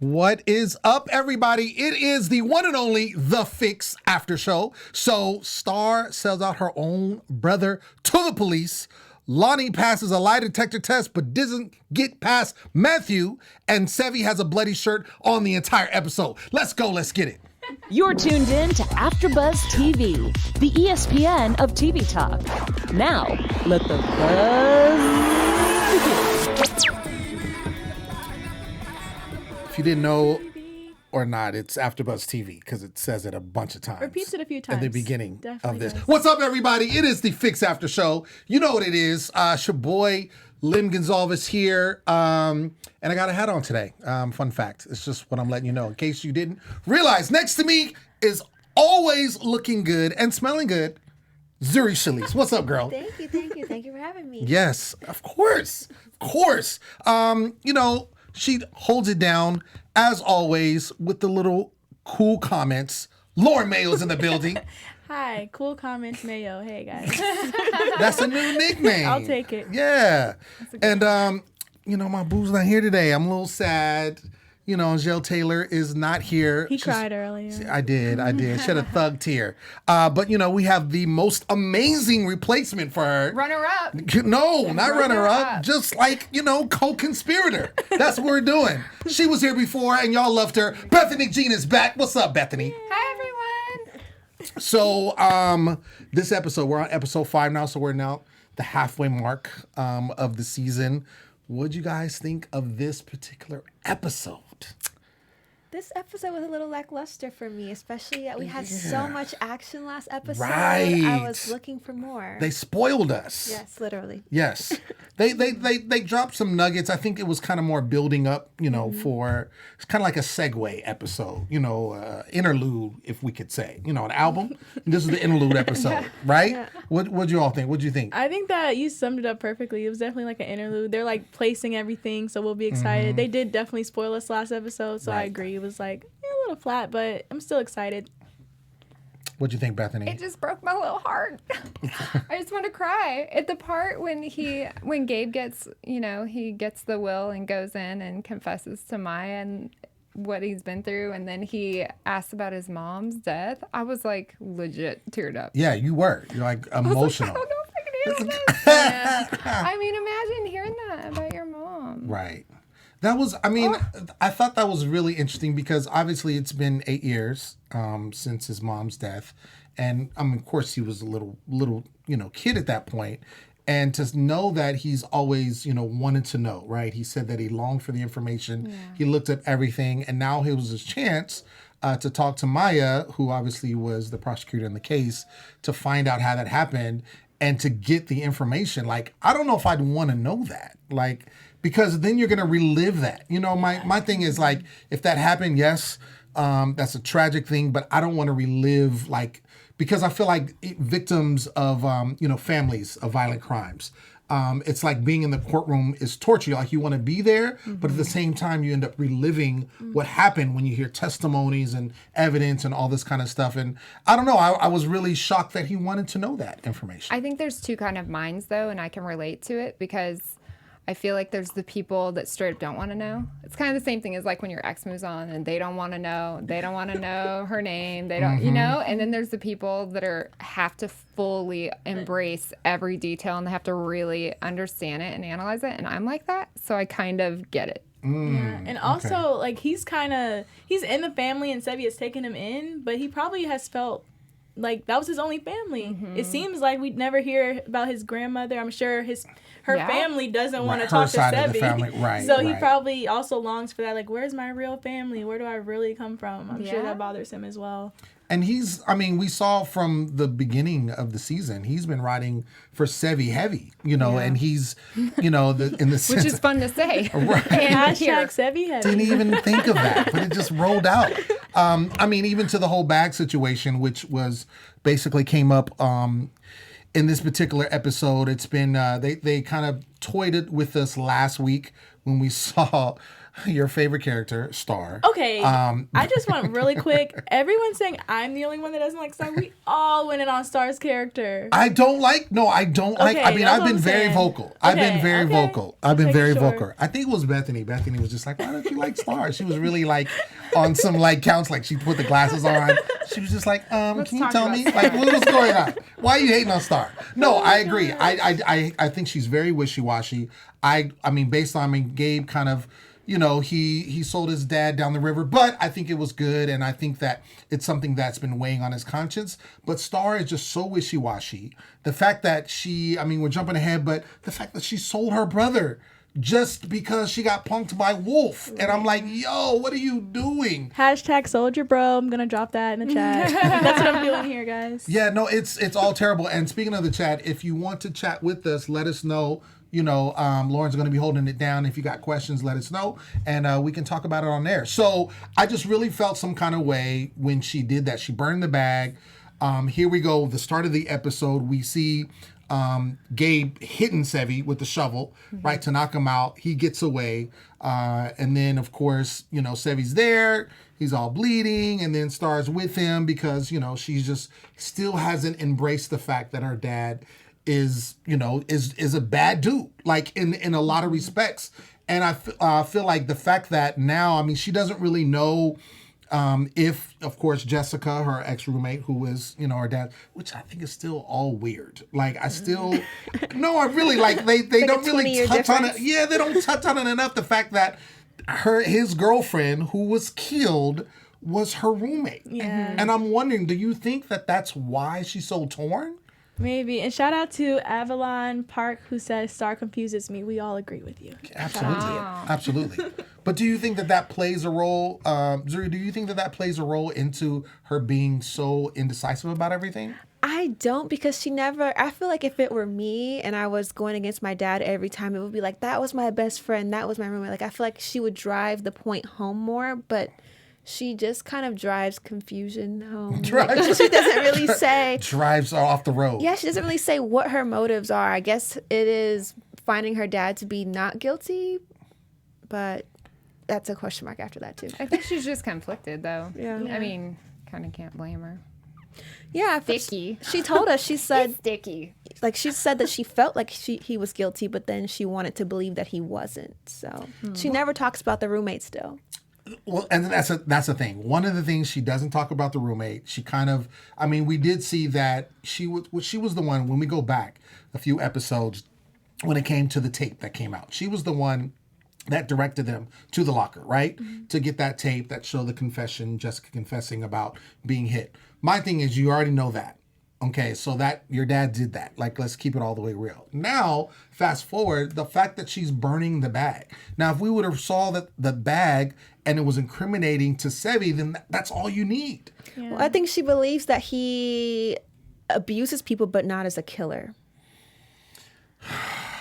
What is up, everybody? It is the one and only The Fix After Show. So, Star sells out her own brother to the police. Lonnie passes a lie detector test but doesn't get past Matthew. And Sevi has a bloody shirt on the entire episode. Let's go. Let's get it. You're tuned in to AfterBuzz TV, the ESPN of TV talk. Now, let the buzz begin. If you didn't know or not, it's AfterBuzz TV because it says it a bunch of times. Repeats it a few times. At the beginning Definitely of this. does. What's up, everybody? It is the Fix After Show. You know what it is. It's your boy, Lim Gonzalez here. And I got a hat on today. Fun fact. It's just what I'm letting you know in case you didn't realize. Next to me is always looking good and smelling good, Zuri Shalice. What's up, girl? Thank you for having me. Yes, of course. She holds it down, as always, with the little cool comments. Lauren Mayo's in the building. Hi, cool comments, Mayo. Hey, guys. That's a new nickname. I'll take it. Yeah. And, my boo's not here today. I'm a little sad. Angel Taylor is not here. He cried earlier. I did. Shed a thug tear. But, we have the most amazing replacement for her. Runner-up. No, not runner-up. Just like, co-conspirator. That's what we're doing. She was here before, and y'all loved her. Bethany Jean is back. What's up, Bethany? Hi, everyone. So, this episode, we're on episode 5 now, so we're now the halfway mark of the season. What'd you guys think of this particular episode? This episode was a little lackluster for me, especially that we had so much action last episode. Right. I was looking for more. They spoiled us. Yes, literally. Yes. They dropped some nuggets. I think it was kind of more building up, for it's kind of like a segue episode, interlude, if we could say, an album. This is the interlude episode, right? Yeah. What'd you all think? What'd you think? I think that you summed it up perfectly. It was definitely like an interlude. They're like placing everything, so we'll be excited. They did definitely spoil us last episode, so right. I agree. It was like a little flat, but I'm still excited. What'd you think, Bethany? It just broke my little heart. I just want to cry. At the part when Gabe gets, he gets the will and goes in and confesses to Maya and what he's been through, and then he asks about his mom's death, I was like legit teared up. Yeah, you were. You're like emotional. I don't know if I can handle this. Yeah. I mean, imagine hearing that about your mom. Right. That was, I thought that was really interesting because obviously it's been 8 years since his mom's death. And of course he was a little, kid at that point. And to know that he's always, wanted to know, right? He said that he longed for the information. Yeah. He looked up everything. And now it was his chance to talk to Maya, who obviously was the prosecutor in the case, to find out how that happened and to get the information. Like, I don't know if I'd want to know that. Like, because then you're going to relive that. My thing is like, if that happened, yes, that's a tragic thing, but I don't want to relive because I feel like victims of, families of violent crimes. It's like being in the courtroom is torture. Like you want to be there, but at the same time you end up reliving what happened when you hear testimonies and evidence and all this kind of stuff. And I don't know, I was really shocked that he wanted to know that information. I think there's two kind of minds though, and I can relate to it because I feel like there's the people that straight up don't want to know. It's kind of the same thing as like when your ex moves on and they don't want to know. They don't want to know her name. They don't, And then there's the people that have to fully embrace every detail and they have to really understand it and analyze it. And I'm like that, so I kind of get it. Yeah. And also, like, he's in the family and Sevi has taken him in, but he probably has felt like that was his only family. It seems like we'd never hear about his grandmother. I'm sure her family doesn't want to talk to Sevi. Right, so he probably also longs for that. Like, where's my real family? Where do I really come from? I'm sure that bothers him as well. And we saw from the beginning of the season, he's been riding for Sevi heavy, and he's, in the sense. Which is fun to say. Right. Hashtag Sevi heavy. Didn't even think of that, but it just rolled out. Even to the whole bag situation, which was basically came up in this particular episode. It's been, they kind of toyed it with us last week when we saw Your favorite character, Star. Okay, I just want really quick. Everyone's saying I'm the only one that doesn't like Star. We all went in on Star's character. I don't like. Okay, I mean, that's I've what been I'm very saying. vocal. I've been Okay, very okay. vocal. I've Just been very making sure. vocal. I think it was Bethany. Bethany was just like, why don't you like Star? She was really like on some like counts. Like she put the glasses on. She was just like, can you talk tell about me Star. like what was going on? Why are you hating on Star? No, I agree. I think she's very wishy-washy. I mean, based on Gabe kind of. You know, he sold his dad down the river, but I think it was good, and I think that it's something that's been weighing on his conscience. But Star is just so wishy-washy. The fact that we're jumping ahead, but the fact that she sold her brother just because she got punked by Wolf. And I'm like, yo, what are you doing? Hashtag soldier bro. I'm gonna drop that in the chat. That's what I'm doing here, guys. Yeah, no, it's all terrible. And speaking of the chat, if you want to chat with us, let us know. You know, Lauren's going to be holding it down. If you got questions, let us know, and we can talk about it on there. So I just really felt some kind of way when she did that. She burned the bag. Here we go. The start of the episode, we see Gabe hitting Sevy with the shovel, right, to knock him out. He gets away. And then, of course, you know, Sevy's there. He's all bleeding, and then Star's with him because, you know, she's just still hasn't embraced the fact that her dad is a bad dude, like in a lot of respects. And I feel like the fact that now, I mean, she doesn't really know if, of course, Jessica, her ex-roommate, who is, you know, her dad, which I think is still all weird. Like, I still, no, I really, like, they don't really touch on it. Yeah, they don't touch on it enough. The fact that his girlfriend, who was killed, was her roommate. Yeah. And I'm wondering, do you think that that's why she's so torn? Maybe. And shout out to Avalon Park, who says Star confuses me. We all agree with you. Absolutely. Absolutely. But do you think that plays a role, Zuri, do you think that plays a role into her being so indecisive about everything? I don't, because I feel like if it were me and I was going against my dad every time, it would be like, that was my best friend, that was my roommate. Like, I feel like she would drive the point home more, but she just kind of drives confusion home. Like, she doesn't really say. Drives her off the road. Yeah, she doesn't really say what her motives are. I guess it is finding her dad to be not guilty, but that's a question mark after that, too. I think she's just conflicted, though. Yeah. I mean, kind of can't blame her. Yeah, Sticky. She told us, she said, Sticky. like, she said that she felt like he was guilty, but then she wanted to believe that he wasn't. So she never talks about the roommate still. Well, and that's the thing. One of the things she doesn't talk about the roommate. She kind of, I mean, we did see that she was the one, when we go back a few episodes, when it came to the tape that came out. She was the one that directed them to the locker, right? Mm-hmm. To get that tape that showed the confession, Jessica confessing about being hit. My thing is, you already know that. Okay, so that your dad did that. Like, let's keep it all the way real. Now, fast forward, the fact that she's burning the bag. Now, if we would have saw that the bag and it was incriminating to Sevy, then that's all you need. Yeah. Well, I think she believes that he abuses people, but not as a killer.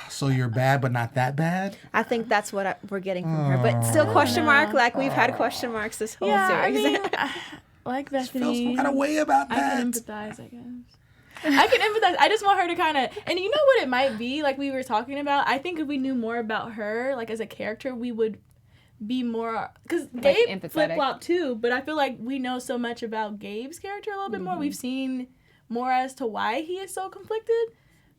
So you're bad, but not that bad? I think that's what we're getting from her. But still question mark, like we've had question marks this whole Yeah, series. I mean, like Feel Bethany, some kind of way about I that. can empathize, I guess. I can empathize. I just want her to kind of, and you know what it might be, like we were talking about, I think if we knew more about her, like as a character, we would be more, because Like Gabe empathetic. flip-flop too, but I feel like we know so much about Gabe's character a little bit more. We've seen more as to why he is so conflicted.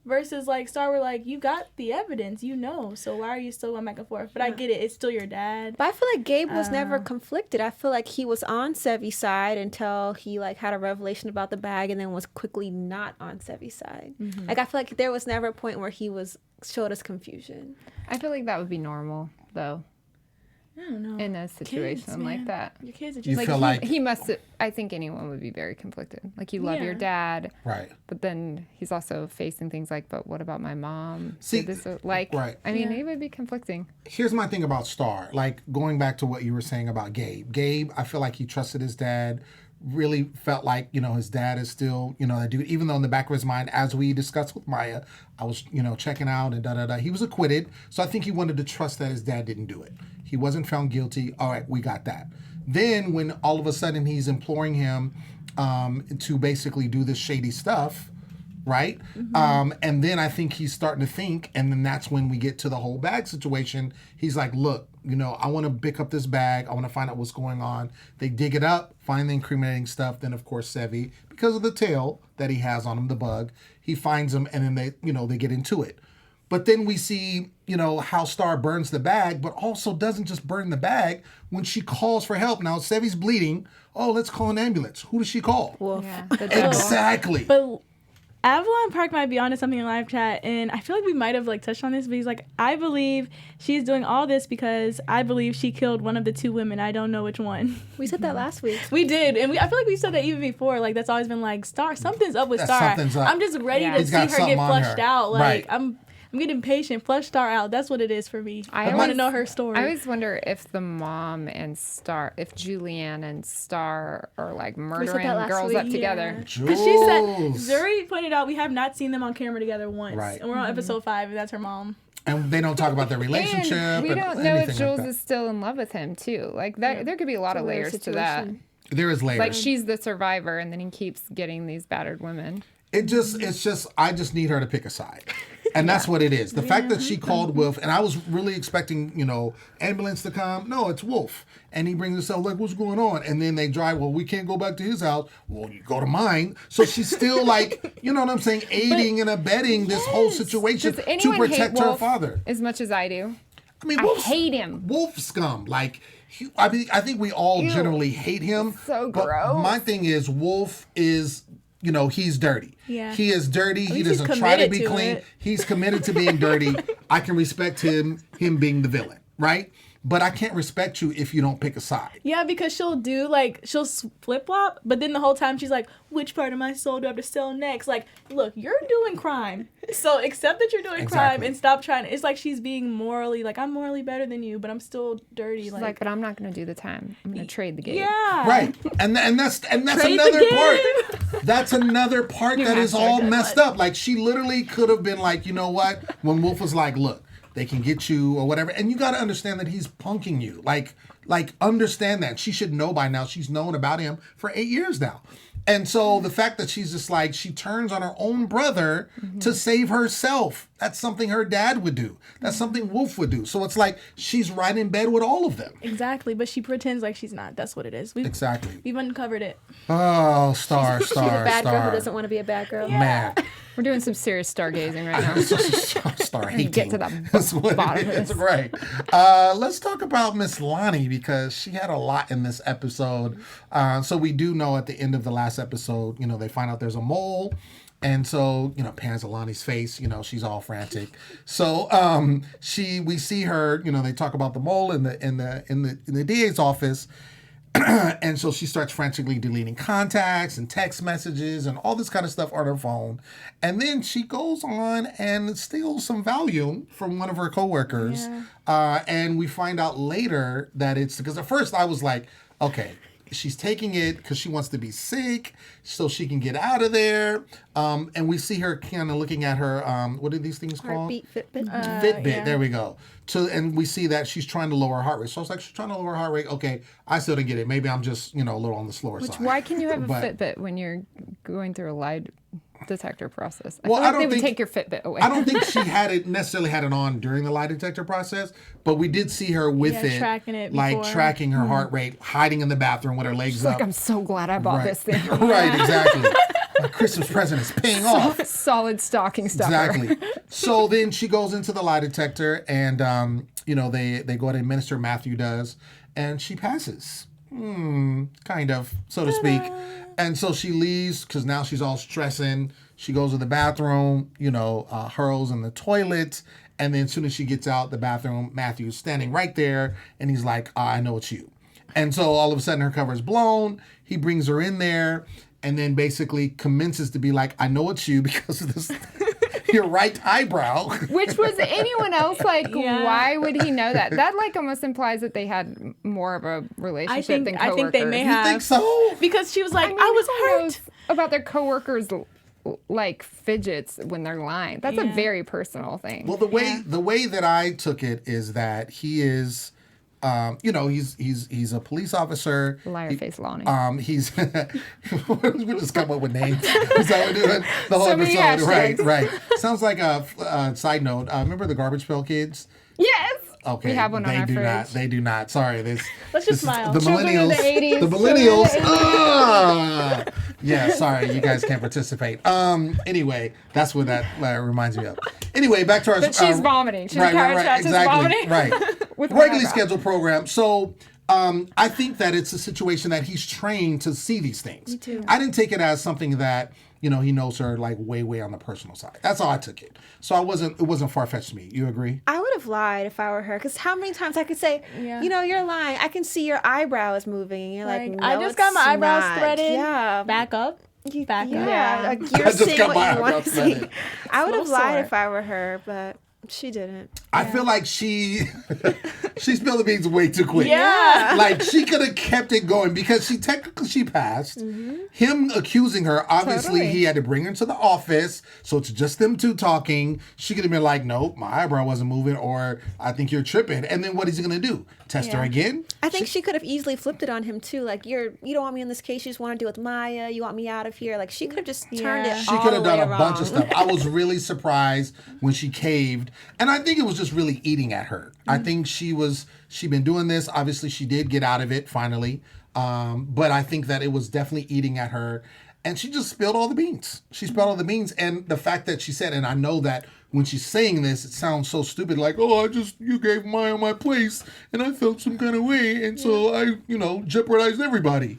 Versus, like, Star, we're like, you got the evidence, you know, so why are you still going back and forth? But I get it, it's still your dad. But I feel like Gabe was never conflicted. I feel like he was on Sevy's side until he, like, had a revelation about the bag and then was quickly not on Sevy's side. Mm-hmm. Like, I feel like there was never a point where he showed us confusion. I feel like that would be normal, though, I don't know. in a situation Kids, like man. that. Your kids are You just feel like He must. I think anyone would be very conflicted. Like, you love Yeah. your dad, right. but then he's also facing things like, but what about my mom? See, Did this, like, right. I mean, Yeah. it would be conflicting. Here's my thing about Star. Like, going back to what you were saying about Gabe. Gabe, I feel like he trusted his dad, really felt like, you know, his dad is still, you know, that dude, even though in the back of his mind, as we discussed with Maya, I was, you know, checking out and da-da-da. He was acquitted, so I think he wanted to trust that his dad didn't do it. He wasn't found guilty. All right, we got that. Then when all of a sudden he's imploring him to basically do this shady stuff, right? Mm-hmm. And then I think he's starting to think, and then that's when we get to the whole bag situation. He's like, look, I want to pick up this bag. I want to find out what's going on. They dig it up, find the incriminating stuff. Then, of course, Sevi, because of the tail that he has on him, the bug, he finds him, and then they get into it. But then we see, how Star burns the bag, but also doesn't just burn the bag when she calls for help. Now, Sevi's bleeding. Oh, let's call an ambulance. Who does she call? Wolf. Yeah, Exactly. But Avalon Park might be onto something in live chat, and I feel like we might have touched on this, but he's like, I believe she's doing all this because I believe she killed one of the two women. I don't know which one. We said that last week. We did, and I feel like we said that even before. Like, that's always been like, Star, something's up with Star. Something's up. I'm just ready Yeah. to He's see got her get something on flushed her. out. Like, Right. I'm getting patient. Flush Star out. That's what it is for me. I want to always- know her story. I always wonder if the mom and Star, if Julianne and Star are murdering last girls week. up together. Because she said, Jules. Zuri pointed out we have not seen them on camera together once. Right. And we're on episode 5, and that's her mom. And they don't talk about their relationship. And we and don't know if anything Jules like that. is still in love with him too. There could be a lot of weird layers to that. situation. There is layers. She's the survivor, and then he keeps getting these battered women. I just need her to pick a side. And that's what it is. The fact that she called Wolf, and I was really expecting, ambulance to come. No, it's Wolf. And he brings us up, like, what's going on? And then they drive, well, we can't go back to his house. Well, you go to mine. So she's still you know what I'm saying, aiding and abetting this whole situation Does to anyone protect hate her Wolf father. as much as I do? I mean, I hate him. Wolf scum. I think we all generally hate him. So but gross. my thing is, Wolf is, he's dirty. Yeah. He is dirty. He least he's doesn't try to committed be to clean. it. He's committed to being dirty. I can respect him being the villain, right? But I can't respect you if you don't pick a side. Yeah, because she'll do, she'll flip-flop, but then the whole time she's like, which part of my soul do I have to sell next? Like, look, you're doing crime. So accept that you're doing crime Exactly. and stop trying. It's like she's being morally, I'm morally better than you, but I'm still dirty. She's but I'm not going to do the time. I'm going to trade the game. yeah. Right. And that's Trade another the part. That's another part that is all messed up. She literally could have been like, you know what? When Wolf was like, look, they can get you or whatever. And you got to understand that he's punking you. Understand that. She should know by now. She's known about him for 8 years now. And so the fact that she's just she turns on her own brother to save herself. That's something her dad would do. That's something Wolf would do. So it's she's right in bed with all of them. Exactly, but she pretends like she's not. That's what it is. Exactly. We've uncovered it. Oh, Star. She's a bad girl who doesn't want to be a bad girl. Man. We're doing some serious stargazing right now. Star hating. Get to the That's what bottom it of is. this. Right. Let's talk about Miss Lonnie because she had a lot in this episode. So we do know at the end of the last episode, they find out there's a mole. And so, pans to Lonnie's face, she's all frantic. So we see her, they talk about the mole in the DA's office. And so she starts frantically deleting contacts and text messages and all this kind of stuff on her phone. And then she goes on and steals some Valium from one of her coworkers. Yeah. And we find out later that it's because at first I was like, okay, she's taking it because she wants to be sick so she can get out of there. And we see her kind of looking at her, what are these things called? Heartbeat Fitbit. Fitbit, yeah. there we go. And we see that she's trying to lower her heart rate. So I was like, she's trying to lower her heart rate. Okay, I still didn't get it. Maybe I'm just, a little on the slower side. Why can you have a But- Fitbit when you're going through a lie detector process? I Well, feel I like don't they would think- take your Fitbit away. I don't think she necessarily had it on during the lie detector process, but we did see her with Yeah, it, tracking it before. tracking her heart rate, hiding in the bathroom with her legs up. I'm so glad I bought right. this thing. Right, exactly. My Christmas present is paying off. Solid stocking stuffer. Exactly. So then she goes into the lie detector, and they go to administer. Matthew does, and she passes. Kind of, so to speak. And so she leaves because now she's all stressing. She goes to the bathroom, hurls in the toilet, and then as soon as she gets out the bathroom, Matthew's standing right there, and he's like, I know it's you. And so all of a sudden her cover's blown. He brings her in there and then basically commences to be like, I know it's you because of this, your right eyebrow. Which was anyone else Yeah. why would he know that? That almost implies that they had more of a relationship than coworkers. I think they may You have. think so? Because she was like, I, mean, I was who hurt. knows about their coworkers fidgets when they're lying. That's a Yeah. very personal thing. Well, the way that I took it is that he is, he's a police officer. Liar face Lonnie. He's we'll just come up with names. Is that what we're doing? The whole So many episode, hashtags. right? Sounds like a side note. Remember the Garbage Pail Kids? Yes. Okay, We have one on our do fridge. not. They do not. Sorry, Let's just smile. The Children millennials. of the 80s. The millennials. Yeah, sorry, you guys can't participate. Anyway, that's what that reminds me of. Anyway, back to our. But she's vomiting. She's Exactly. vomiting. Right. With Regularly eyebrow. scheduled program. So. I think that it's a situation that he's trained to see these things. Me too. I didn't take it as something that, he knows her like way on the personal side. That's how I took it. So it wasn't far-fetched to me. You agree? I would have lied if I were her, because how many times I could say, Yeah. you're lying. I can see your eyebrow is moving. And you're like, no, I just got my eyebrows not. threaded. Yeah. Back up. Back up. Yeah. Like, I you're just seeing got what my you want eyebrows to see. threaded. I would have Little lied sore. if I were her, but she didn't. I feel like she spilled the beans way too quick. Yeah. Like she could have kept it going because she passed. Him accusing her, obviously Totally. he had to bring her to the office, so it's just them two talking. She could have been like, "Nope, my eyebrow wasn't moving," or "I think you're tripping." And then what is he gonna do? Test her again? I think she could have easily flipped it on him too. Like, you don't want me in this case. You just want to deal with Maya. You want me out of here. Like, she could have just turned it. She could have done a bunch of stuff. I was really surprised when she caved, and I think it was just really eating at her. I think she'd been doing this. Obviously, she did get out of it finally, but I think that it was definitely eating at her, and she just spilled all the beans. She spilled all the beans, and the fact that she said, and I know that when she's saying this, it sounds so stupid, like, "Oh, you gave Maya my place, and I felt some kind of way, and so I, jeopardized everybody."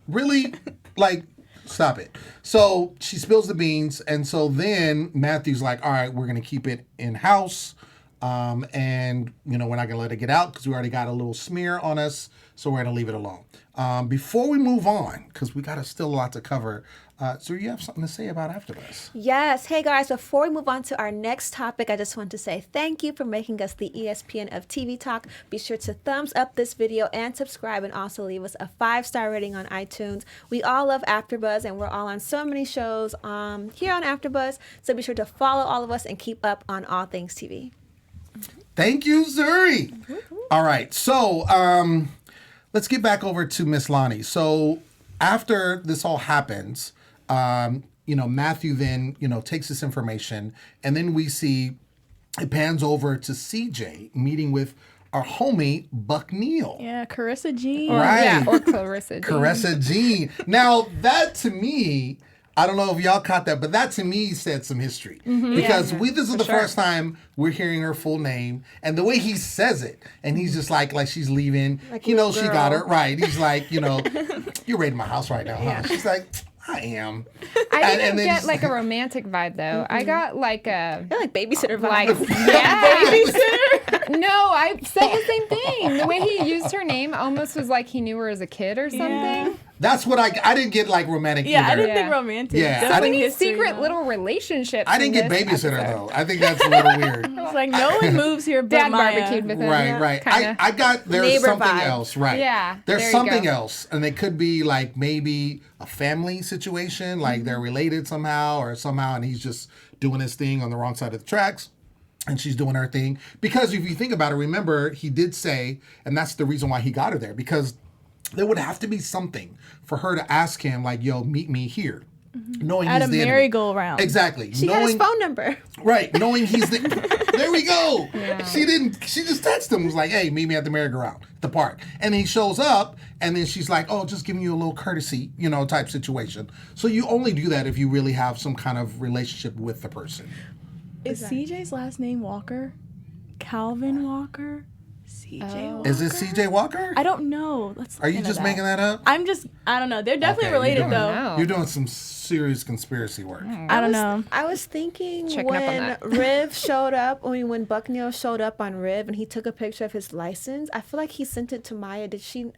Really? Like, stop it. So she spills the beans, and so then Matthew's like, "All right, we're gonna keep it in house, and we're not gonna let it get out because we already got a little smear on us, so we're gonna leave it alone." Before we move on, because we got still a lot to cover, so you have something to say about AfterBuzz? Yes. Hey, guys, before we move on to our next topic, I just want to say thank you for making us the ESPN of TV Talk. Be sure to thumbs up this video and subscribe, and also leave us a 5-star rating on iTunes. We all love AfterBuzz, and we're all on so many shows here on AfterBuzz, so be sure to follow all of us and keep up on all things TV. Thank you, Zuri. All right, so let's get back over to Miss Lonnie. So after this all happens, Matthew then, takes this information, and then we see it pans over to CJ meeting with our homie, Buck Neal. Yeah, Carissa Jean. Right. Yeah, or Clarissa. Jean. Carissa Jean. Now, that to me, I don't know if y'all caught that, but that to me said some history. Because this is the first time we're hearing her full name, and the way he says it, and he's just like she's leaving. Like He knows she little got girl. her. Right. He's like, you're raiding my house right now, huh? She's like, I am. I And didn't then get he's like a romantic vibe though. I got like a They're like babysitter vibes. like babysitter. No, I said the same thing. The way he used her name almost was like he knew her as a kid or something. Yeah. That's what I didn't get like romantic Yeah, I either. didn't think romantic. Yeah, I Definitely didn't- history, Secret though. little relationships. I didn't in get this babysitter episode. though. I think that's a little weird. It's like no one moves here but Dad Maya. barbecued with him. Right. Kinda. I got there's Neighbor something vibe. else. Right. Yeah, There's there you something go. else, and it could be like maybe a family situation, like they're related somehow, and he's just doing his thing on the wrong side of the tracks. And she's doing her thing. Because if you think about it, remember, he did say, and that's the reason why he got her there, because there would have to be something for her to ask him, like, "Yo, meet me here." Knowing At he's a the enemy. merry-go-round. Exactly. She had his phone number. Right, knowing he's the. There we go. She just texted him, was like, "Hey, meet me at the merry-go-round, the park." And he shows up, and then she's like, "Oh, just giving you a little courtesy, type situation." So you only do that if you really have some kind of relationship with the person. Is CJ's last name Walker? Calvin Walker? CJ Walker? Is it CJ Walker? I don't know. Let's look Are you into just that. making that up? I don't know. They're definitely Okay, related you though. know. You're doing some serious conspiracy work. I don't know. I was thinking Checking up on when that. Riv showed up, when Bucknell showed up on Riv and he took a picture of his license, I feel like he sent it to Maya. Did she?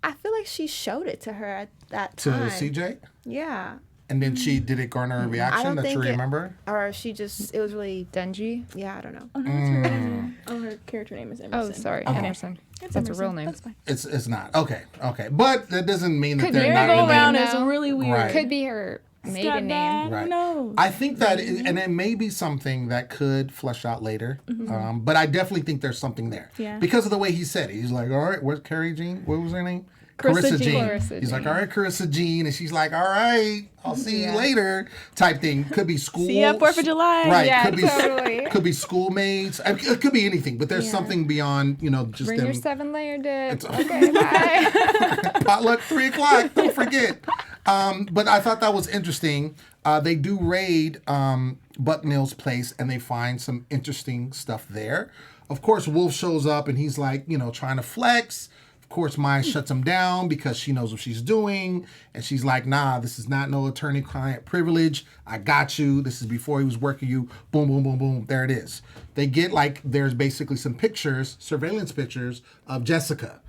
I feel like she showed it to her at that To time. CJ? Yeah. And then did it garner a I reaction don't that you think it- remember? Or she just, it was really, Dungy. yeah, I don't know. Oh, no, that's her. Oh, her character name is Emerson. Oh, sorry, Okay. Emerson. It's That's a Emerson. real name. That's fine. It's not. Okay. But that doesn't mean that Could they're be not merry-go-round related. Merry-go-round is really weird. Right. Could be her maiden name. Right. Who knows? I think that, and it may be something that could flesh out later. But I definitely think there's something there. Yeah. Because of the way he said it. He's like, all right, where's Carrie Jean? What was her name? Carissa Jean. Carissa He's like, Jean. all right, Carissa Jean. And she's like, all right, I'll see you later type thing. Could be school. See ya 4th of July. Right. Yeah, could be, totally. Could be schoolmates. I mean, it could be anything. But there's something beyond, just Bring them. your 7-layer dip. Okay, bye. Potluck 3:00. Don't forget. But I thought that was interesting. They do raid Bucknell's place and they find some interesting stuff there. Of course, Wolf shows up and he's like, trying to flex. Of course, Maya shuts him down because she knows what she's doing. And she's like, nah, this is not no attorney-client privilege. I got you. This is before he was working you. Boom, boom, boom, boom. There it is. They get there's basically some pictures, surveillance pictures of Jessica.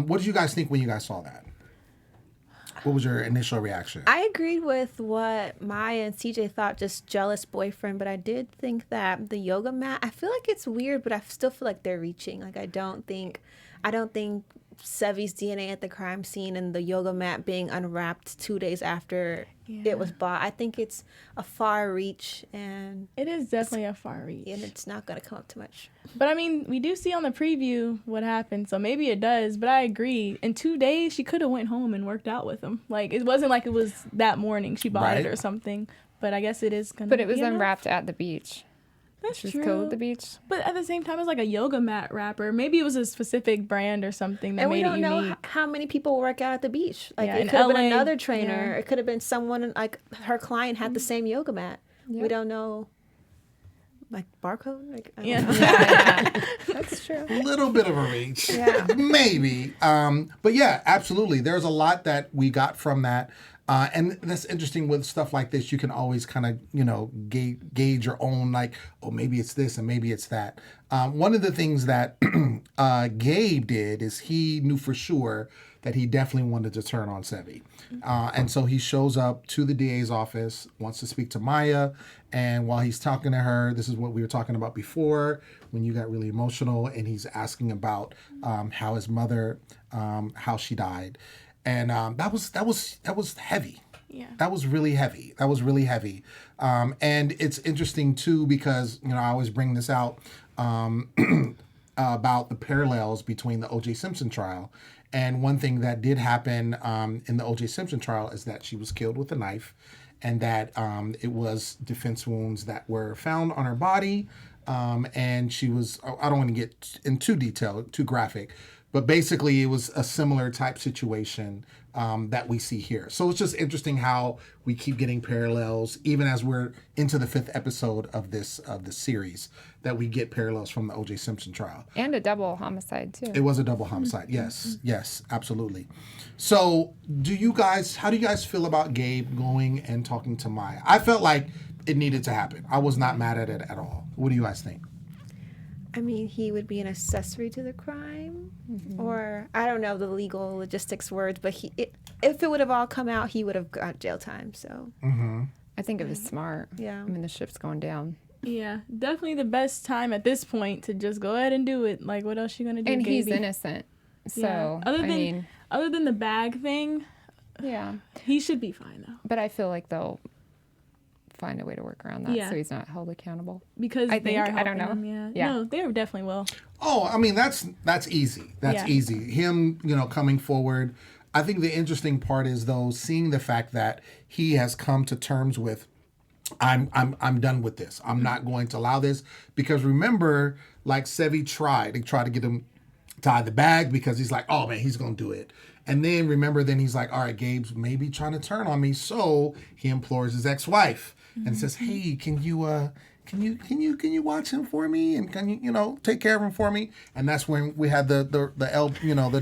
What did you guys think when you guys saw that? What was your initial reaction? I agreed with what Maya and CJ thought, just jealous boyfriend, but I did think that the yoga mat, I feel like it's weird, but I still feel like they're reaching. Like I don't think Sevi's DNA at the crime scene and the yoga mat being unwrapped 2 days after it was bought. I think it's a far reach, and It is definitely a far reach. and it's not going to come up too much. But I mean, we do see on the preview what happened, so maybe it does. But I agree. In 2 days, she could have went home and worked out with him. Like it wasn't like it was that morning she bought Right. it or something. But I guess it is gonna. But it was be enough. unwrapped at the beach. That's She was true. killed at the beach. But at the same time, it was like a yoga mat wrapper. Maybe it was a specific brand or something that And we made don't it know unique. how many people work out at the beach. Like Yeah, it in could have been LA, another trainer. yeah. It could have been someone like her client had the same yoga mat. We Yep. don't know. Like barcode? Like, I don't Yeah. know. Yeah, that's true. A little bit of a reach. Yeah. Maybe. But yeah, absolutely. There's a lot that we got from that. And that's interesting with stuff like this. You can always kind of, gauge your own, like, oh, maybe it's this and maybe it's that. One of the things that Gabe did is he knew for sure that he definitely wanted to turn on Sevi. And so he shows up to the DA's office, wants to speak to Maya. And while he's talking to her, this is what we were talking about before when you got really emotional. And he's asking about how his mother, how she died. And that was heavy. Yeah. That was really heavy. And it's interesting too because I always bring this out about the parallels between the O.J. Simpson trial. And one thing that did happen in the O.J. Simpson trial is that she was killed with a knife, and that it was defense wounds that were found on her body. And she was, I don't want to get in too detailed, too graphic, but basically it was a similar type situation that we see here. So it's just interesting how we keep getting parallels, even as we're into the 5th episode of this series, that we get parallels from the O.J. Simpson trial. And a double homicide too. It was a double homicide. Yes, absolutely. So how do you guys feel about Gabe going and talking to Maya? I felt like it needed to happen. I was not mad at it at all. What do you guys think? I mean, he would be an accessory to the crime, or I don't know the legal logistics words, but if it would have all come out, he would have got jail time. So I think it was smart. Yeah. I mean, the ship's going down. Yeah, definitely the best time at this point to just go ahead and do it. Like, what else you gonna do? And he's Gaby? innocent. So, Yeah. Other than the bag thing, yeah. he should be fine though. But I feel like they'll find a way to work around that Yeah. so he's not held accountable. Because I they are think. I don't helping know. him, Yeah. No, they definitely will. Oh, I mean that's easy. That's Yeah. easy. Him, coming forward. I think the interesting part is though seeing the fact that he has come to terms with I'm done with this. I'm not going to allow this because remember, like Sevi tried to get him to hide the bag because he's like, oh man, he's gonna do it. And then he's like, all right, Gabe's maybe trying to turn on me. So he implores his ex-wife and says, hey, can you watch him for me? And can you, take care of him for me? And that's when we had the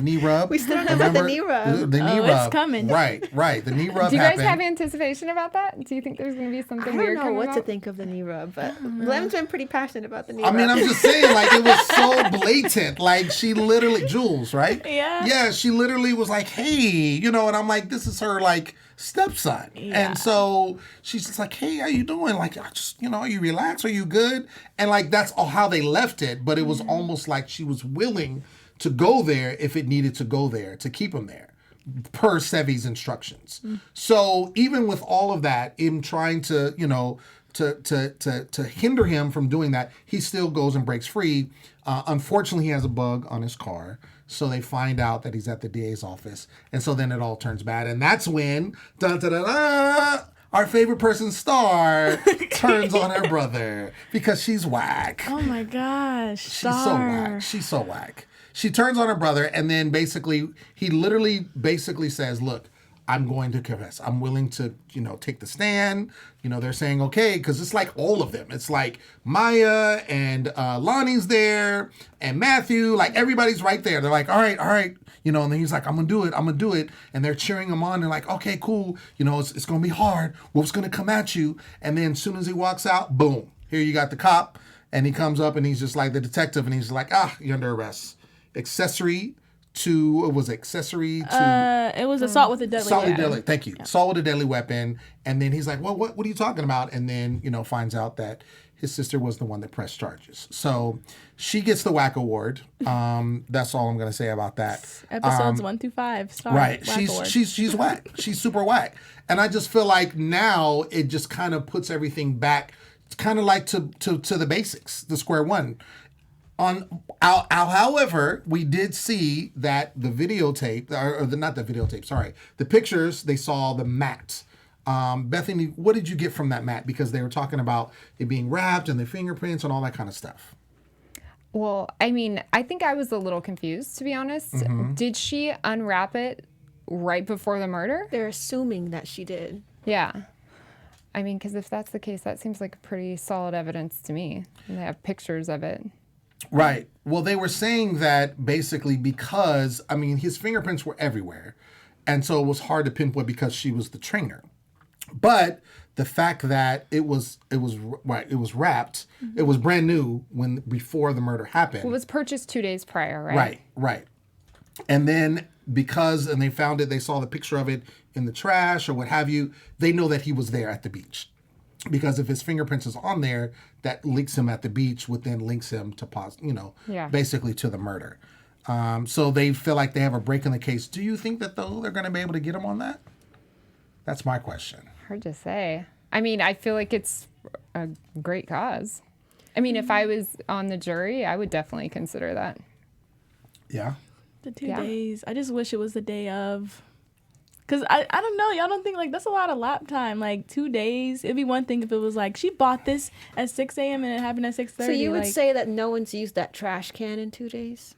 knee rub. We still don't know about the knee rub. The knee Oh, rub. it's coming. Right. The knee rub Do you guys happened. have anticipation about that? Do you think there's going to be I something don't weird know coming what to up? think of the knee rub, but Lem's been pretty passionate about the knee I rub. mean, I'm just saying, like, it was so blatant. Like, she literally, Jules, right? Yeah. Yeah, she literally was like, hey, and I'm like, this is her, like, stepson. Yeah. And so she's just like, hey, how you doing? Like, I just, are you relaxed? Are you good? And, like, that's all how they left it. But it was almost like she was willing to go there if it needed to go there, to keep him there. per Sevi's instructions. So even with all of that, him trying to, to hinder him from doing that, he still goes and breaks free. Unfortunately, he has a bug on his car. So they find out that he's at the DA's office. And so then it all turns bad. And that's when, our favorite person, Star, turns on her brother because she's whack. Oh my gosh. She's so whack. She's so whack. She turns on her brother, and then he literally says, look, I'm going to confess. I'm willing to, take the stand. They're saying, okay, because it's like all of them. It's like Maya and Lonnie's there and Matthew, like everybody's right there. They're like, all right. And then he's like, I'm going to do it. And they're cheering him on. They're like, okay, cool. It's going to be hard. Wolf's going to come at you. And then as soon as he walks out, boom, here you got the cop. And he comes up and he's just like the detective. And he's like, you're under arrest. Accessory to it was assault with a deadly weapon. Thank you. Yeah. Assault with a deadly weapon. And then he's like, well, what are you talking about? And then, finds out that his sister was the one that pressed charges. So she gets the whack award. That's all I'm going to say about that. Episodes 1 through 5. Star right. Whack She's whack. She's super whack. And I just feel like now it just kind of puts everything back. It's kind of like to the basics, the square one. However, we did see that the videotape, the pictures, they saw the mat. Bethany, what did you get from that mat? Because they were talking about it being wrapped and the fingerprints and all that kind of stuff. Well, I think I was a little confused, to be honest. Mm-hmm. Did she unwrap it right before the murder? They're assuming that she did. Yeah. Because if that's the case, that seems like pretty solid evidence to me. And they have pictures of it. Right. Well, they were saying that basically because, his fingerprints were everywhere. And so it was hard to pinpoint because she was the trainer. But the fact that it was wrapped, mm-hmm. It was brand new before the murder happened. Well, it was purchased 2 days prior, right? Right. And then and they found it, they saw the picture of it in the trash or what have you, they know that he was there at the beach. Because if his fingerprints is on there, that links him at the beach, which then links him to, basically to the murder. So they feel like they have a break in the case. Do you think that they're going to be able to get him on that? That's my question. Hard to say. I feel like it's a great cause. If I was on the jury, I would definitely consider that. Yeah. The 2 days. I just wish it was the day of. Because I don't know. Y'all don't think, that's a lot of lap time. 2 days. It'd be one thing if it was she bought this at 6 a.m. and it happened at 6:30. So you would say that no one's used that trash can in 2 days?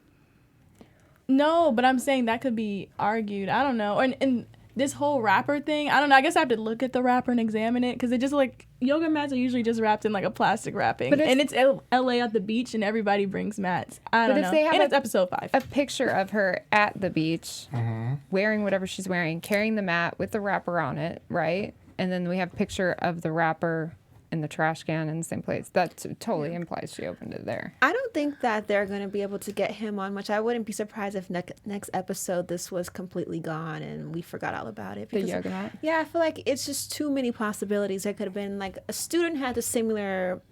No, but I'm saying that could be argued. I don't know. And this whole wrapper thing, I don't know. I guess I have to look at the wrapper and examine it. Because it just, yoga mats are usually just wrapped in, a plastic wrapping. And it's L.A. at the beach, and everybody brings mats. I don't know. And it's episode 5. A picture of her at the beach, mm-hmm. wearing whatever she's wearing, carrying the mat with the wrapper on it, right? And then we have a picture of the wrapper in the trash can in the same place. That totally implies she opened it there. I don't think that they're going to be able to get him on much. I wouldn't be surprised if next episode this was completely gone and we forgot all about it. The yoga mat? Yeah, I feel like it's just too many possibilities. There could have been a student had a similar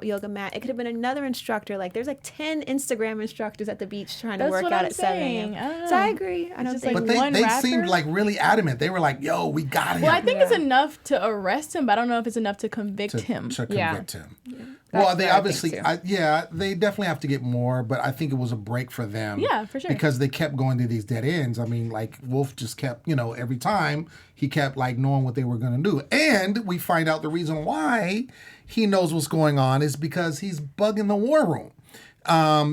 yoga mat. It could have been another instructor. There's 10 Instagram instructors at the beach trying to work out at 7 a.m. So I agree. I don't think. But they seemed really adamant. They were like, yo, we got him. Well, I think it's enough to arrest him, but I don't know if it's enough to convict him. To convict him. Yeah. Well, they obviously, they definitely have to get more, but I think it was a break for them. Yeah, for sure. Because they kept going to these dead ends. Wolf just kept, every time he kept knowing what they were going to do. And we find out the reason why he knows what's going on is because he's bugging the war room.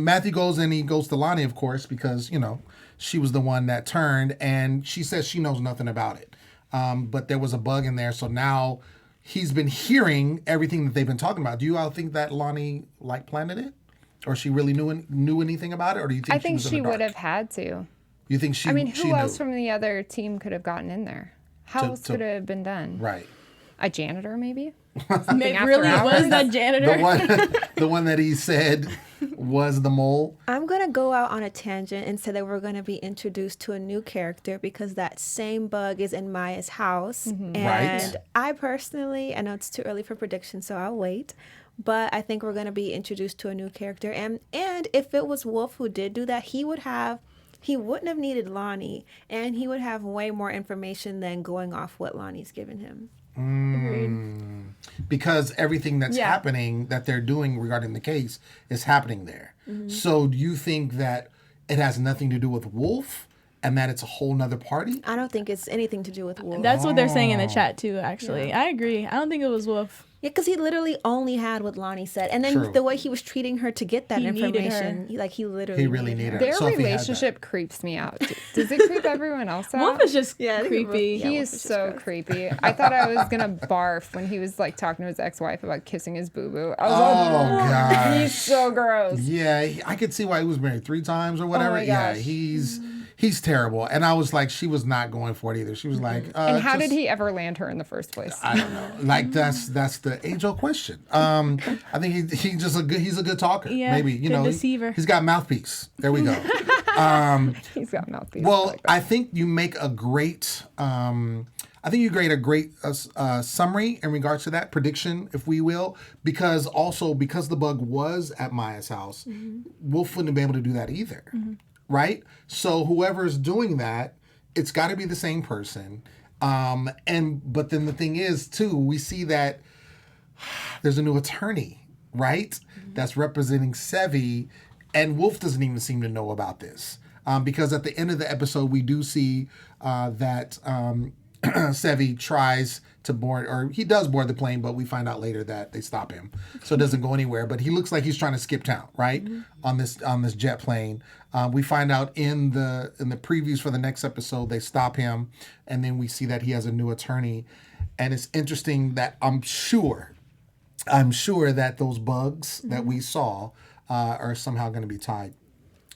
Matthew goes to Lonnie, of course, because, she was the one that turned, and she says she knows nothing about it. But there was a bug in there, so now he's been hearing everything that they've been talking about. Do you all think that Lonnie planted it, or she really knew anything about it, or do you think? I think she would have had to. You think she? Who else from the other team could have gotten in there? How else could it have been done? Right. A janitor, maybe. It really was that janitor. The one that he said was the mole. I'm going to go out on a tangent and say that we're going to be introduced to a new character because that same bug is in Maya's house. Mm-hmm. And I personally, I know it's too early for predictions, so I'll wait. But I think we're going to be introduced to a new character. And if it was Wolf who did do that, he he wouldn't have needed Lonnie, and he would have way more information than going off what Lonnie's given him. Because everything that's Yeah. happening that they're doing regarding the case is happening there. So do you think that it has nothing to do with Wolf and that it's a whole nother party? I don't think it's anything to do with Wolf. That's what they're saying in the chat too. Actually, I agree. I don't think it was Wolf. Yeah, because he literally only had what Lonnie said, and then True. the way he was treating her to get that He needed information, her. he literally really needed her. Their Sophie had that. relationship creeps me out. Does it creep everyone else out? Wolf is just Yeah, I think creepy. Wolf- yeah. He Wolf is is just so gross. creepy. I thought I was gonna barf when he was like talking to his ex-wife about kissing his boo-boo. I was Oh, like, gosh. he's so gross. Yeah, I could see why he was married 3 times or whatever. my Yeah, gosh. he's terrible. And I was like, she was not going for it either. She was like, And how just- did he ever land her in the first place? I don't know. Like that's the age-old question. I think he's a good talker. Yeah, Maybe good deceiver. He's got mouthpiece. There we go. He's got mouthpiece. Well, like that. I think you make a great. I think you create a great summary in regards to that prediction, if we will, because the bug was at Maya's house, Wolf wouldn't be able to do that either, right? So whoever's doing that, it's got to be the same person. But then the thing is too, we see that there's a new attorney, right? That's representing Sevi, and Wolf doesn't even seem to know about this. Because at the end of the episode, we do see that Sevi tries to board, or he does board the plane, but we find out later that they stop him. So it doesn't go anywhere, but he looks like he's trying to skip town, right? On this jet plane. We find out in the previews for the next episode, they stop him, and then we see that he has a new attorney. And it's interesting that I'm sure that those bugs that we saw are somehow going to be tied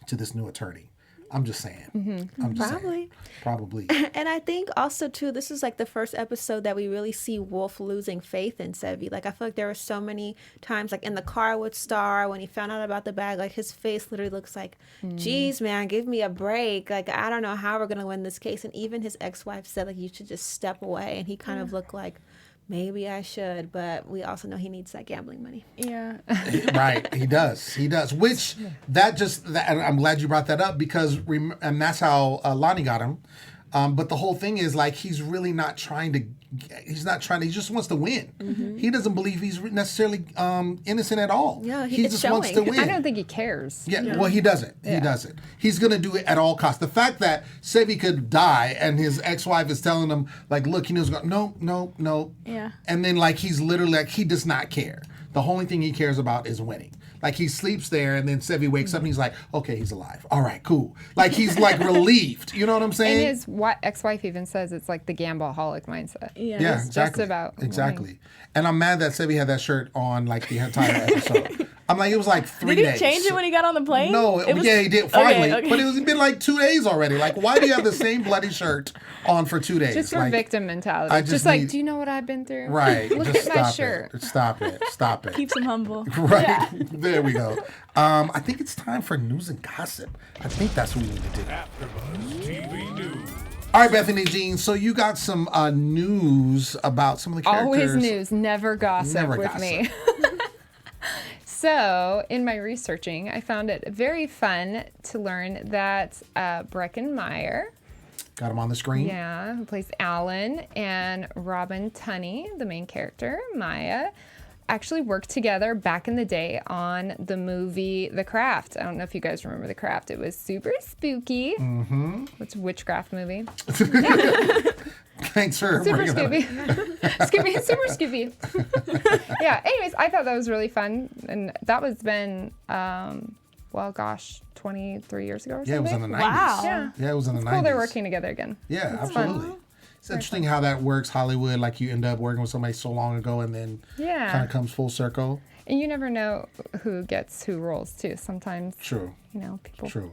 to this new attorney. I'm just saying. I'm just saying. Probably. And I think also too, this is like the first episode that we really see Wolf losing faith in Sevi. Like I feel like there were so many times, like in the car with Star when he found out about the bag, like his face literally looks like, "Geez, man, give me a break. Like I don't know how we're gonna win this case." And even his ex-wife said like you should just step away, and he kind of looked like, maybe I should, but we also know he needs that gambling money. Yeah. Right, he does. Which and I'm glad you brought that up because and that's how Lonnie got him. But the whole thing is like he's really not trying to. He just wants to win. He doesn't believe he's necessarily innocent at all. Yeah, he it's just wants to showing. win. I don't think he cares. Yeah, well, he doesn't. He doesn't. He's going to do it at all costs. The fact that Sevi could die and his ex-wife is telling him, like, look, he knows, no. Yeah. And then, like, he's literally, like, he does not care. The only thing he cares about is winning. Like, he sleeps there, and then Sevi wakes up, and he's like, okay, he's alive. All right, cool. Like, he's, like, relieved. You know what I'm saying? And his ex-wife even says it's like the gambleaholic mindset. Yeah, It's exactly. just about exactly. winning. And I'm mad that Sevi had that shirt on, like, the entire episode. I'm like, it was like 3 Did he days. change it when he got on the plane? No, It was- yeah, he did finally. Okay. But it's been like 2 days already. Like, why do you have the same bloody shirt on for 2 days? Just for like, victim mentality. I Just, just like, need- do you know what I've been through? Right. Look just at my stop shirt. it. Stop it. Stop it. Keeps him humble. Right. There we go. I think it's time for news and gossip. I think that's what we need to do. AfterBuzz TV News. All right, Bethany Jean. So you got some news about some of the characters. Always news, never gossip Never with gossip. me. So, in my researching, I found it very fun to learn that Breckin Meyer, Got him on the screen. who plays Alan, and Robin Tunney, the main character, Maya, actually worked together back in the day on the movie The Craft. I don't know if you guys remember The Craft. It was super spooky. Mm-hmm. It's a witchcraft movie. Thanks for Super bringing that up. Scooby. Super Scooby. Yeah, anyways, I thought that was really fun. And that was been, 23 years ago or something. Yeah, it was in the 90s. Wow. Yeah, it was in the 90s. Cool, they're working together again. Yeah, It's fun. absolutely. It's interesting how that works, Hollywood. Like you end up working with somebody so long ago and then Yeah. kind of comes full circle. And you never know who gets who roles, too. Sometimes, True. people True.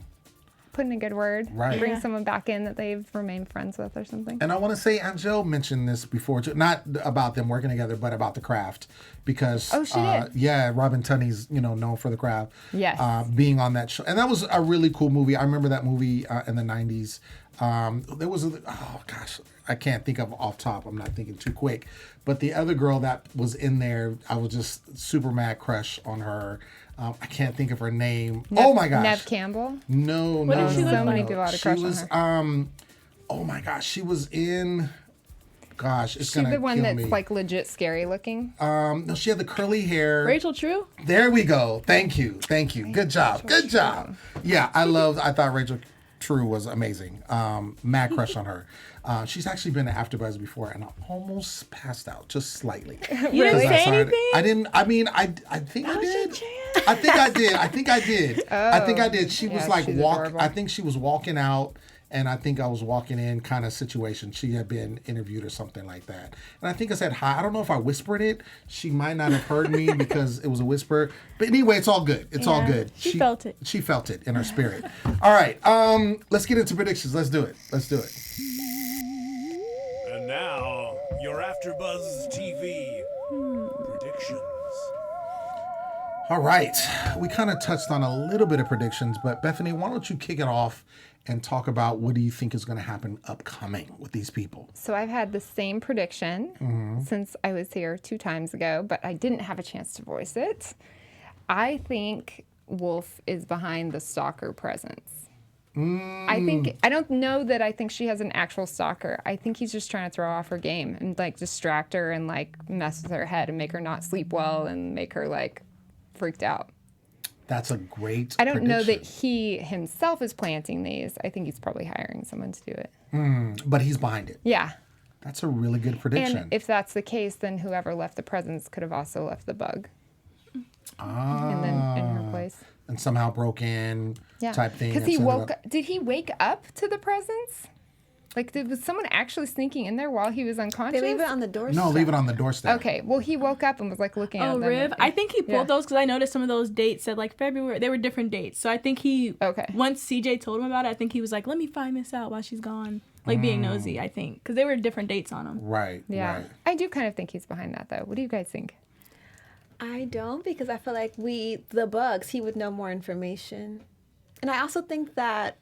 put in a good word, Right. bring Yeah. someone back in that they've remained friends with or something. And I want to say Angel mentioned this before, too. Not about them working together, but about The Craft. Because, Oh, she did? yeah, Robin Tunney's, known for The Craft. Yes. Being on that show. And that was a really cool movie. I remember that movie in the 90s. There was oh gosh, I can't think of off top. I'm not thinking too quick. But the other girl that was in there, I was just super mad crush on her. I can't think of her name. Oh my gosh. Nev Campbell? No, What no, did she no, look no. like? Many people had a She crush was, on her. oh my gosh, she was in. Gosh, it's She's gonna the one kill that's me. like legit scary looking. No, she had the curly hair. Rachel True? There we go. Thank you. Good job. Good job. Yeah, I thought Rachel True was amazing. Mad crush on her. She's actually been to AfterBuzz before, and I almost passed out just slightly. You didn't say anything? I didn't. I mean, I think I did. I think I did. I think I did. I think I did. She was Yeah, like she's walk. adorable. I think she was walking out. And I think I was walking in kind of situation. She had been interviewed or something like that. And I think I said hi. I don't know if I whispered it. She might not have heard me because it was a whisper. But anyway, it's all good. It's all good. She felt it. She felt it in her spirit. All right. Let's get into predictions. Let's do it. And now, your AfterBuzz TV predictions. All right. We kind of touched on a little bit of predictions, but Bethany, why don't you kick it off and talk about what do you think is going to happen upcoming with these people? So I've had the same prediction since I was here 2 times ago, but I didn't have a chance to voice it. I think Wolf is behind the stalker presence. I don't know that I think she has an actual stalker. I think he's just trying to throw off her game and like distract her and like mess with her head and make her not sleep well and make her like freaked out. That's a great I don't know that prediction. he himself is planting these. I think he's probably hiring someone to do it. But he's behind it. Yeah. That's a really good prediction. And if that's the case, then whoever left the presents could have also left the bug. And then in her place. And somehow broke in type thing. Because and he set it woke up. up. Did he wake up to the presents? Like, was someone actually sneaking in there while he was unconscious? They leave it on the doorstep. No, leave it on the doorstep. Okay, well, he woke up and was like looking at Oh, them. Riv. I think he pulled those because I noticed some of those dates said like February. They were different dates. So I think he, once CJ told him about it, I think he was like, let me find this out while she's gone. Like being nosy, I think. Because they were different dates on them. Right. Yeah. Right. I do kind of think he's behind that, though. What do you guys think? I don't, because I feel like the bugs, he would know more information. And I also think that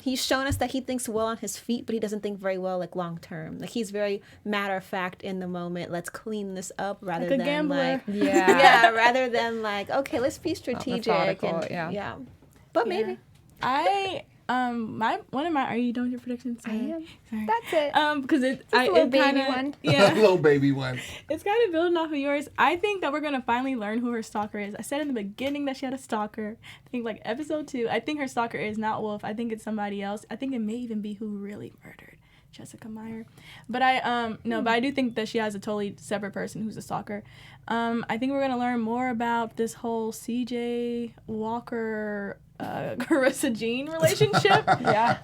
he's shown us that he thinks well on his feet, but he doesn't think very well like long term. Like he's very matter of fact in the moment. Let's clean this up rather Like a than gambler. like Yeah. rather than like okay, let's be strategic and yeah. But maybe Are you done with your predictions? I am. Sorry. That's it. Because a little baby kinda, one. Yeah. Little baby one. It's kind of building off of yours. I think that we're going to finally learn who her stalker is. I said in the beginning that she had a stalker. I think like episode 2, I think her stalker is not Wolf. I think it's somebody else. I think it may even be who really murdered Jessica Meyer. But but I do think that she has a totally separate person who's a stalker. I think we're going to learn more about this whole CJ Walker Carissa Jean relationship. Yeah.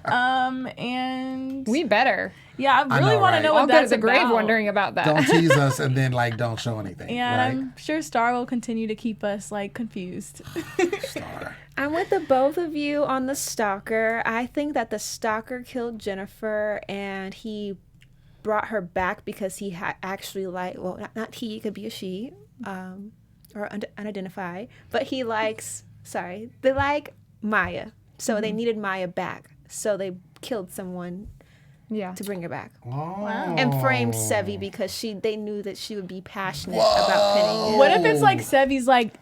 And We better. yeah, I really want to know what I'll go to that's the grave about. wondering about that. Don't tease us and then like don't show anything. Yeah, right? I'm sure Star will continue to keep us like confused. Star. I'm with the both of you on the stalker. I think that the stalker killed Jennifer and he brought her back because he had actually not he, it could be a she, or unidentified, but he likes, they like Maya. So they needed Maya back. So they killed someone to bring her back. Oh. And framed Sevi because they knew that she would be passionate about pinning. What if it's like Sevi's like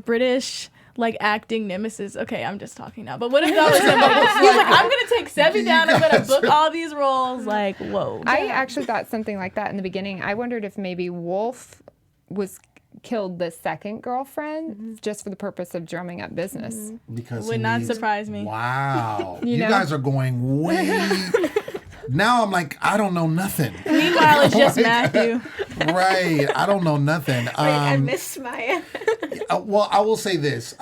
British like acting nemesis? Okay, I'm just talking now. But what if that was him? He's like, I'm gonna take Sevi down. I'm gonna book all these roles. Like, whoa. I actually thought something like that in the beginning. I wondered if maybe Wolf killed the second girlfriend just for the purpose of drumming up business. Because Would not surprise me. Wow. You know? guys are going way. Now I'm like, I don't know nothing. Meanwhile, it's just Matthew. Right. I don't know nothing. I miss Maya. Well, I will say this.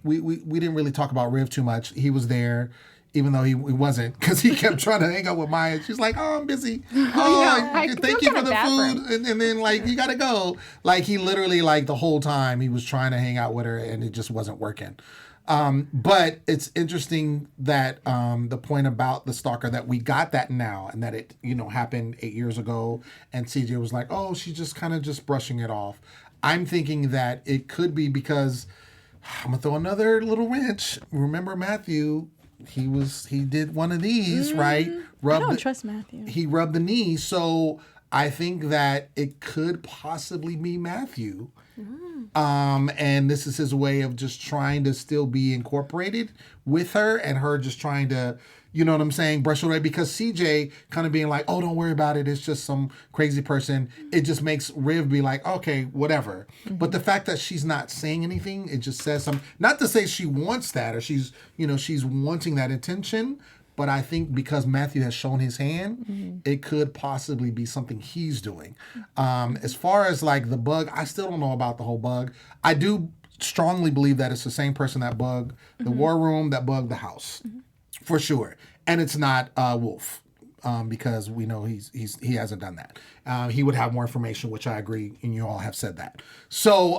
We didn't really talk about Riv too much. He was there, even though he wasn't, because he kept trying to hang out with Maya. She's like, oh, I'm busy. Thank you for the food. And then, like, you got to go. Like, he literally, like, the whole time he was trying to hang out with her, and it just wasn't working. But it's interesting that the point about the stalker, that we got that now, and that it, happened 8 years ago, and CJ was like, oh, she's just kind of just brushing it off. I'm thinking that it could be because, I'm going to throw another little wrench. Remember Matthew, he did one of these, right? I don't trust Matthew. He rubbed the knee, so I think that it could possibly be Matthew. And this is his way of just trying to still be incorporated with her, and her just trying to, you know what I'm saying, brush it away, because CJ kind of being like, oh, don't worry about it, it's just some crazy person. It just makes Riv be like, okay, whatever. But the fact that she's not saying anything, it just says something. Not to say she wants that, or she's wanting that attention, but I think because Matthew has shown his hand, it could possibly be something he's doing. As far as like the bug, I still don't know about the whole bug. I do strongly believe that it's the same person that bugged the war room, that bugged the house, for sure. And it's not Wolf, because we know he hasn't done that. He would have more information, which I agree, and you all have said that. So,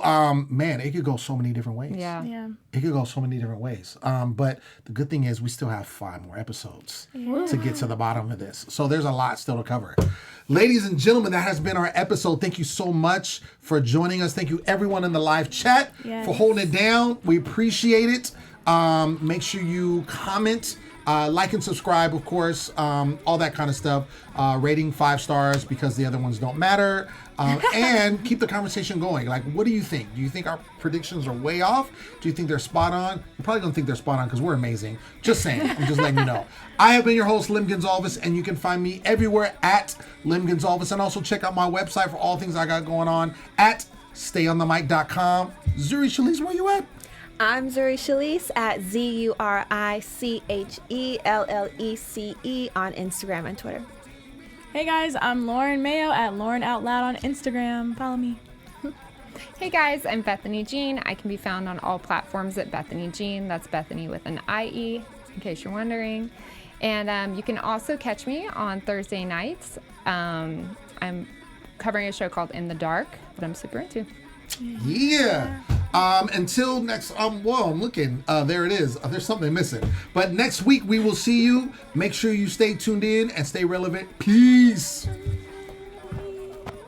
man, it could go so many different ways. Yeah. It could go so many different ways. But the good thing is we still have 5 more episodes to get to the bottom of this. So there's a lot still to cover. Ladies and gentlemen, that has been our episode. Thank you so much for joining us. Thank you, everyone in the live chat, for holding it down. We appreciate it. Make sure you comment, like and subscribe, of course, all that kind of stuff. Rating 5 stars because the other ones don't matter. And keep the conversation going. Like, what do you think? Do you think our predictions are way off? Do you think they're spot on? You're probably going to think they're spot on because we're amazing. Just saying. I'm just letting you know. I have been your host, Lim Gonzalez, and you can find me everywhere at Lim Gonzalez. And also check out my website for all things I got going on at stayonthemic.com. Zuri Shalise, where you at? I'm Zuri Shalise at ZuriChellece on Instagram and Twitter. Hey guys, I'm Lauren Mayo at Lauren Out Loud on Instagram. Follow me. Hey guys, I'm Bethany Jean. I can be found on all platforms at Bethany Jean. That's Bethany with an IE, in case you're wondering. And you can also catch me on Thursday nights. I'm covering a show called In the Dark that I'm super into. Yeah. Until next, whoa, I'm looking. There it is. There's something missing. But next week we will see you. Make sure you stay tuned in and stay relevant. Peace.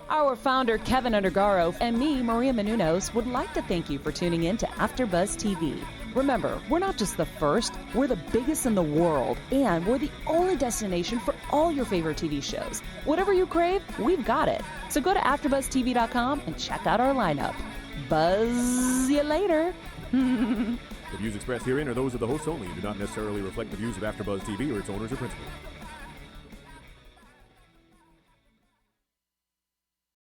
Our founder, Keven Undergaro, and me, Maria Menounos, would like to thank you for tuning in to AfterBuzz TV. Remember, we're not just the first, we're the biggest in the world, and we're the only destination for all your favorite TV shows. Whatever you crave, we've got it. So go to AfterBuzzTV.com and check out our lineup. Buzz you later. The views expressed herein are those of the hosts only and do not necessarily reflect the views of AfterBuzz TV or its owners or principals.